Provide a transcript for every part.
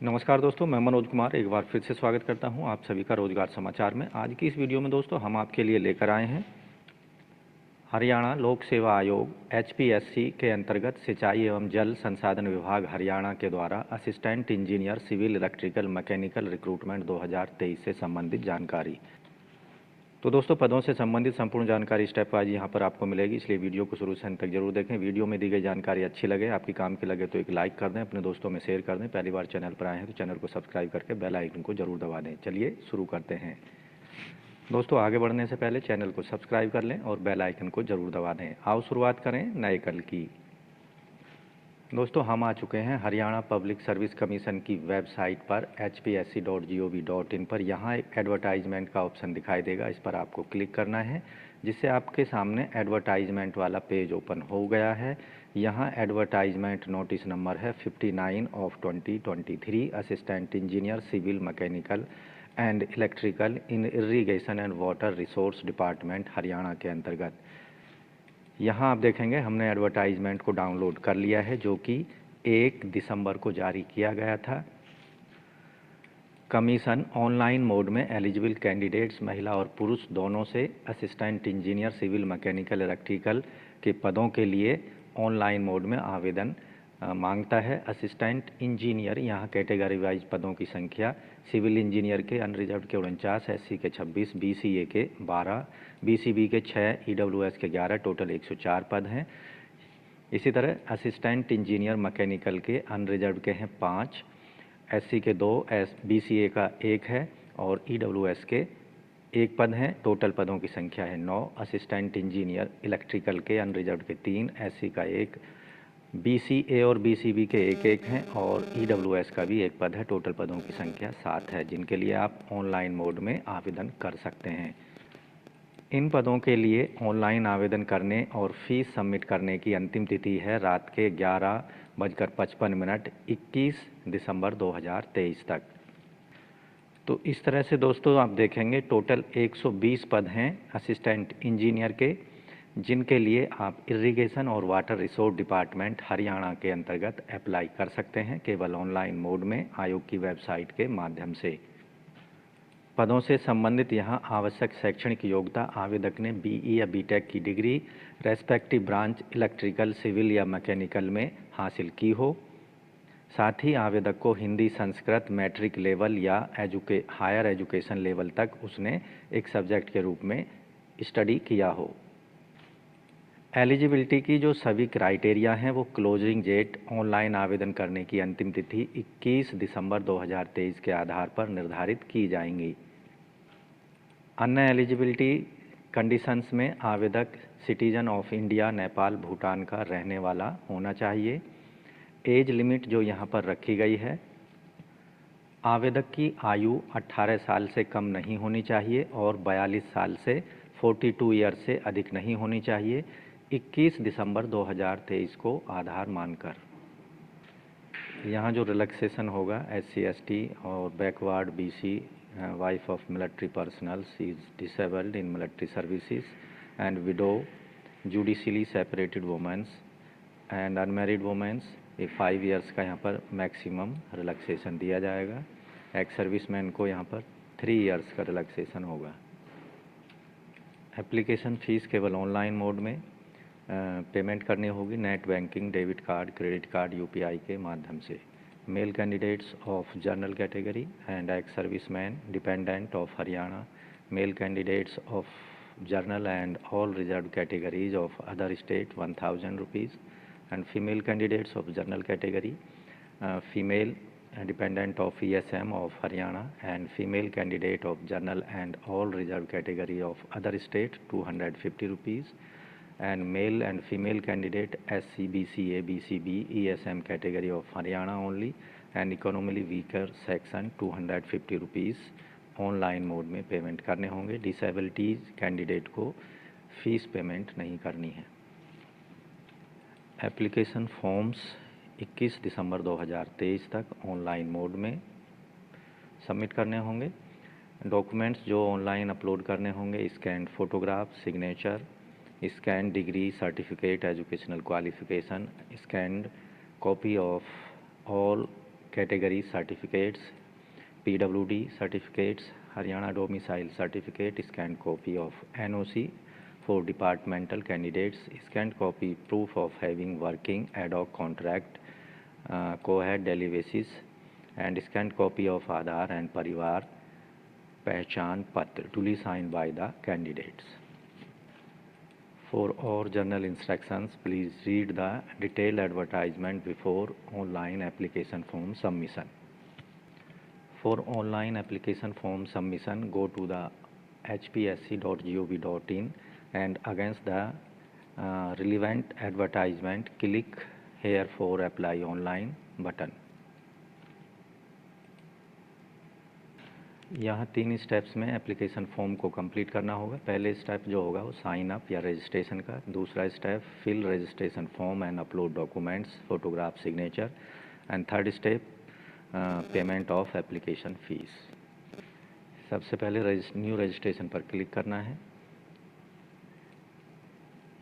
नमस्कार दोस्तों, मैं मनोज कुमार एक बार फिर से स्वागत करता हूं आप सभी का रोजगार समाचार में। आज की इस वीडियो में दोस्तों हम आपके लिए लेकर आए हैं हरियाणा लोक सेवा आयोग HPSC के अंतर्गत सिंचाई एवं जल संसाधन विभाग हरियाणा के द्वारा assistant engineer civil electrical mechanical recruitment 2023 से संबंधित जानकारी। तो दोस्तों पदों से संबंधित संपूर्ण जानकारी स्टेप वाइज यहाँ पर आपको मिलेगी, इसलिए वीडियो को शुरू से अंत तक जरूर देखें। वीडियो में दी गई जानकारी अच्छी लगे, आपकी काम की लगे तो एक लाइक कर दें, अपने दोस्तों में शेयर कर दें। पहली बार चैनल पर आए हैं तो चैनल को सब्सक्राइब करके बेल आइकन को जरूर दबा दें। चलिए शुरू करते हैं दोस्तों। आगे बढ़ने से पहले चैनल को सब्सक्राइब कर लें और बेल आइकन को जरूर दबा दें। आओ शुरुआत करें नए कल की। दोस्तों हम आ चुके हैं हरियाणा पब्लिक सर्विस कमीशन की वेबसाइट पर hpsc.gov.in पर। यहाँ एक एडवर्टाइजमेंट का ऑप्शन दिखाई देगा, इस पर आपको क्लिक करना है, जिससे आपके सामने एडवर्टाइजमेंट वाला पेज ओपन हो गया है। यहाँ एडवर्टाइजमेंट नोटिस नंबर है 59 of 2023, assistant engineer civil mechanical and electrical in irrigation and water resource department Haryana के अंतर्गत। यहाँ आप देखेंगे हमने एडवर्टाइजमेंट को डाउनलोड कर लिया है, जो कि 1 दिसंबर को जारी किया गया था। कमीशन ऑनलाइन मोड में एलिजिबल कैंडिडेट्स महिला और पुरुष दोनों से assistant engineer civil mechanical electrical के पदों के लिए ऑनलाइन मोड में आवेदन मांगता है। असिस्टेंट इंजीनियर यहाँ कैटेगरी वाइज पदों की संख्या सिविल इंजीनियर के अनरिजर्व के 49, SC के 26, BCA के 12, BCB के 6, EWS के 11, टोटल 104 पद हैं। इसी तरह असिस्टेंट इंजीनियर मैकेनिकल के अनरिजर्व के हैं 5, SC के 2, BCA का 1 है और EWS के 1 पद हैं। टोटल पदों की संख्या है 9। असिस्टेंट इंजीनियर इलेक्ट्रिकल के अनरिजर्व के 3, SC का 1, BCA और BCB के 1-1 हैं और EWS का भी 1 पद है। टोटल पदों की संख्या 7 है, जिनके लिए आप ऑनलाइन मोड में आवेदन कर सकते हैं। इन पदों के लिए ऑनलाइन आवेदन करने और फीस सबमिट करने की अंतिम तिथि है रात के 11:55 21 दिसंबर 2023 तक। तो इस तरह से दोस्तों आप देखेंगे टोटल 120 पद हैं असिस्टेंट इंजीनियर के, जिनके लिए आप इरिगेशन और वाटर रिसोर्स डिपार्टमेंट हरियाणा के अंतर्गत अप्लाई कर सकते हैं, केवल ऑनलाइन मोड में आयोग की वेबसाइट के माध्यम से। पदों से संबंधित यहाँ आवश्यक शैक्षणिक योग्यता आवेदक ने BE या BTech की degree respective branch electrical, civil या मैकेनिकल में हासिल की हो। साथ ही आवेदक को हिंदी, संस्कृत, मैट्रिक लेवल या हायर एजुकेशन लेवल तक उसने एक सब्जेक्ट के रूप में स्टडी किया हो। एलिजिबिलिटी की जो सभी क्राइटेरिया हैं वो क्लोजिंग डेट ऑनलाइन आवेदन करने की अंतिम तिथि 21 दिसंबर 2023 के आधार पर निर्धारित की जाएंगी। अन्य एलिजिबिलिटी कंडीशंस में आवेदक citizen of India, Nepal, Bhutan का रहने वाला होना चाहिए। एज लिमिट जो यहाँ पर रखी गई है, आवेदक की आयु 18 साल से कम नहीं होनी चाहिए और 42 साल से 42 ईयर से अधिक नहीं होनी चाहिए, 21 दिसंबर 2023 को आधार मानकर। यहाँ जो रिलैक्सेशन होगा SC ST और backward BC, wife of military personnels is disabled in military services and widow, judicially separated womens and unmarried womens, ये 5 ईयर्स का यहाँ पर मैक्सिमम रिलैक्सेशन दिया जाएगा। एक्स सर्विसमैन को यहाँ पर 3 ईयर्स का रिलैक्सेशन होगा। एप्लीकेशन फ़ीस केवल ऑनलाइन मोड में पेमेंट करनी होगी, net banking, debit card, credit card, UPI के माध्यम से। Male candidates of general category and ex serviceman dependent of Haryana, male candidates of general and all reserve categories of other state 1000 rupees and female candidates of general category, female dependent of ESM of Haryana and female candidate of general and all reserve category of other state 250 rupees and male and female candidate SC, BCA, BCB, ESM category of Haryana only and economically weaker section 250 rupees online mode में payment करने होंगे। Disabilities candidate को fees payment नहीं करनी है। Application forms 21 दिसंबर 2023 तक online mode में submit करने होंगे। डॉक्यूमेंट्स जो ऑनलाइन अपलोड करने होंगे, scan photograph, signature, scan degree, certificate, educational qualification, scanned copy of all category certificates, PWD certificates, Haryana domicile certificate, scan copy of NOC for departmental candidates, scanned copy proof of having working ad hoc contract, co-head daily basis, and scanned copy of Aadhaar and Parivar Pehchan Patra duly signed by the candidates. For all general instructions, please read the detailed advertisement before online application form submission. For online application form submission, go to the hpsc.gov.in and against the relevant advertisement, click here for apply online button. यहाँ 3 steps में application form को complete करना होगा। पहले step जो होगा वो sign up या रजिस्ट्रेशन का, दूसरा step fill registration form and upload documents, photograph, signature, and third step payment of application fees. सबसे पहले न्यू रजिस्ट्रेशन पर क्लिक करना है।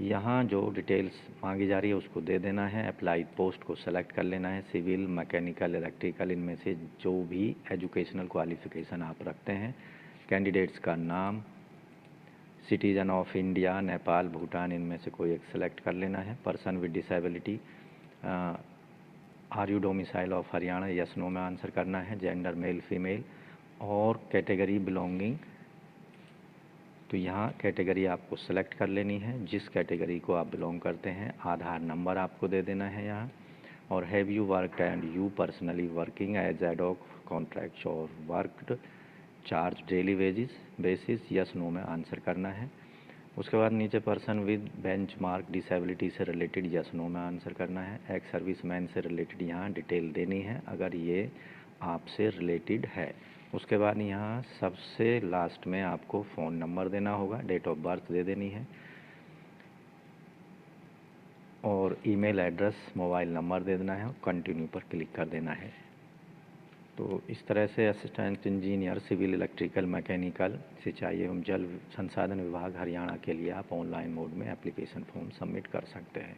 यहाँ जो डिटेल्स मांगी जा रही है उसको दे देना है। अप्लाइड पोस्ट को सेलेक्ट कर लेना है, सिविल, मैकेनिकल, इलेक्ट्रिकल, इनमें से जो भी एजुकेशनल क्वालिफ़िकेशन आप रखते हैं। कैंडिडेट्स का नाम, citizen of India, Nepal, Bhutan, इनमें से कोई एक सेलेक्ट कर लेना है। Person with disability, are you domicile of Haryana, yes no में आंसर करना है। जेंडर मेल फीमेल और कैटेगरी बिलोंगिंग, तो यहाँ कैटेगरी आपको सेलेक्ट कर लेनी है जिस कैटेगरी को आप बिलोंग करते हैं। आधार नंबर आपको दे देना है यहाँ। और have you worked and you personally working as ad hoc contract और worked charge daily wages basis, yes no में आंसर करना है। उसके बाद नीचे पर्सन विद बेंचमार्क डिसेबिलिटी से रिलेटेड, यस नो में आंसर करना है। एक्स सर्विसमैन से रिलेटेड यहाँ डिटेल देनी है अगर ये आपसे रिलेटेड है। उसके बाद यहाँ सबसे लास्ट में आपको फ़ोन नंबर देना होगा, डेट ऑफ बर्थ दे देनी है और ईमेल एड्रेस, मोबाइल नंबर दे देना है और कंटिन्यू पर क्लिक कर देना है। तो इस तरह से assistant engineer civil, electrical, mechanical, सिंचाई एवं जल संसाधन विभाग हरियाणा के लिए आप ऑनलाइन मोड में एप्लीकेशन फॉर्म सबमिट कर सकते हैं।